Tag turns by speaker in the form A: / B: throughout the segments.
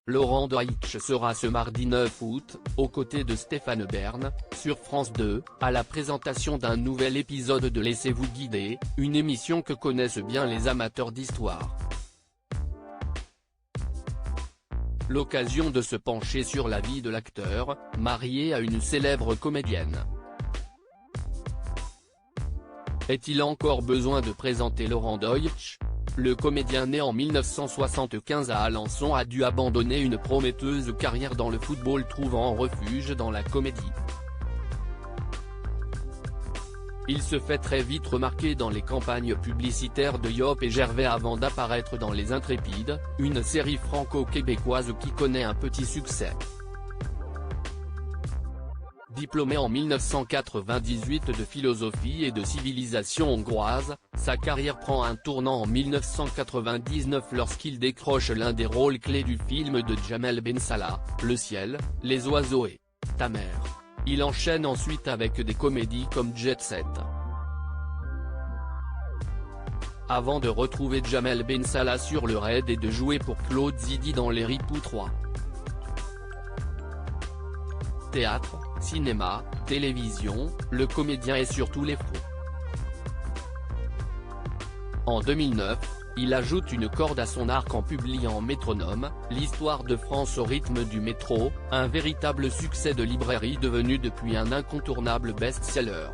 A: Laurent Deutsch sera ce mardi 9 août, aux côtés de Stéphane Bern, sur France 2, à la présentation d'un nouvel épisode de Laissez-vous guider, une émission que connaissent bien les amateurs d'histoire. L'occasion de se pencher sur la vie de l'acteur, marié à une célèbre comédienne. Est-il encore besoin de présenter Laurent Deutsch ? Le comédien né en 1975 à Alençon a dû abandonner une prometteuse carrière dans le football trouvant refuge dans la comédie. Il se fait très vite remarquer dans les campagnes publicitaires de Yop et Gervais avant d'apparaître dans Les Intrépides, une série franco-québécoise qui connaît un petit succès. Diplômé en 1998 de philosophie et de civilisation hongroise, sa carrière prend un tournant en 1999 lorsqu'il décroche l'un des rôles clés du film de Jamel Bensalah, Le ciel, les oiseaux et Ta mère. Il enchaîne ensuite avec des comédies comme Jet Set. Avant de retrouver Jamel Bensalah sur le Raid et de jouer pour Claude Zidi dans Les Ripoux 3. Théâtre, cinéma, télévision, le comédien est sur tous les fronts. En 2009, il ajoute une corde à son arc en publiant Métronome, l'histoire de France au rythme du métro, un véritable succès de librairie devenu depuis un incontournable best-seller.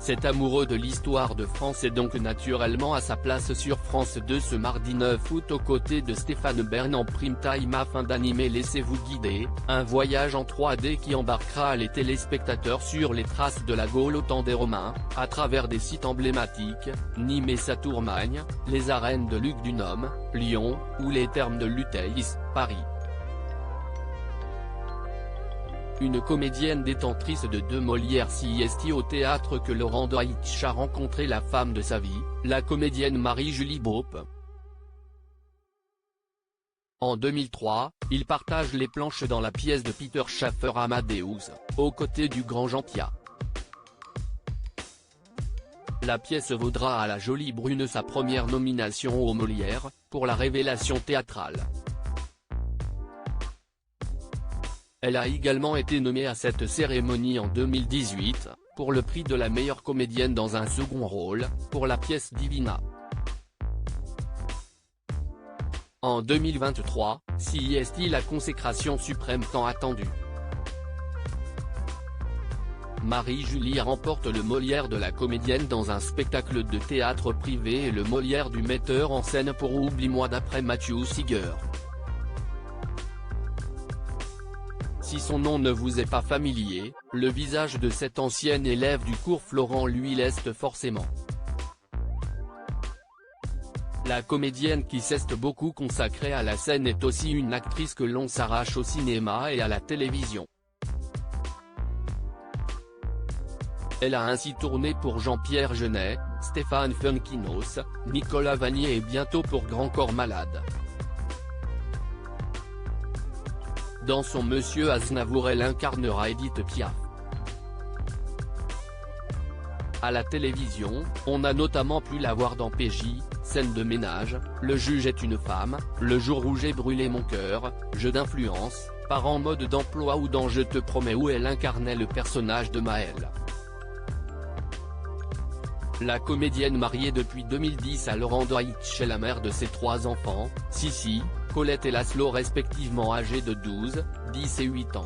A: Cet amoureux de l'histoire de France est donc naturellement à sa place sur France 2 ce mardi 9 août aux côtés de Stéphane Bern en prime time afin d'animer Laissez-vous guider, un voyage en 3D qui embarquera les téléspectateurs sur les traces de la Gaule au temps des Romains, à travers des sites emblématiques, Nîmes et sa Tourmagne, les arènes de Luc Dunhomme, Lyon, ou les thermes de Luteis, Paris. Une comédienne détentrice de 2 Molières CIST au théâtre que Laurent Deutsch a rencontré la femme de sa vie, la comédienne Marie-Julie Beaupe. En 2003, il partage les planches dans la pièce de Peter Shaffer Amadeus, aux côtés du grand Jean Piat. La pièce vaudra à la jolie brune sa première nomination aux Molières, pour la révélation théâtrale. Elle a également été nommée à cette cérémonie en 2018, pour le prix de la meilleure comédienne dans un second rôle, pour la pièce Divina. En 2023, CIST la consécration suprême tant attendue. Marie-Julie remporte le Molière de la comédienne dans un spectacle de théâtre privé et le Molière du metteur en scène pour Oublie-moi d'après Matthew Seeger. Si son nom ne vous est pas familier, le visage de cette ancienne élève du cours Florent lui l'est forcément. La comédienne qui s'est beaucoup consacrée à la scène est aussi une actrice que l'on s'arrache au cinéma et à la télévision. Elle a ainsi tourné pour Jean-Pierre Jeunet, Stéphane Funkinos, Nicolas Vanier et bientôt pour Grand Corps Malade. Dans son Monsieur Aznavour elle incarnera Edith Piaf. À la télévision, on a notamment pu la voir dans PJ, Scène de ménage, Le juge est une femme, Le jour où j'ai brûlé mon cœur, Jeu d'influence, Parents mode d'emploi ou dans Je te promets où elle incarnait le personnage de Maëlle. La comédienne mariée depuis 2010 à Laurent Deutsch est la mère de ses 3 enfants, Sissi, Colette et Laszlo respectivement âgés de 12, 10 et 8 ans.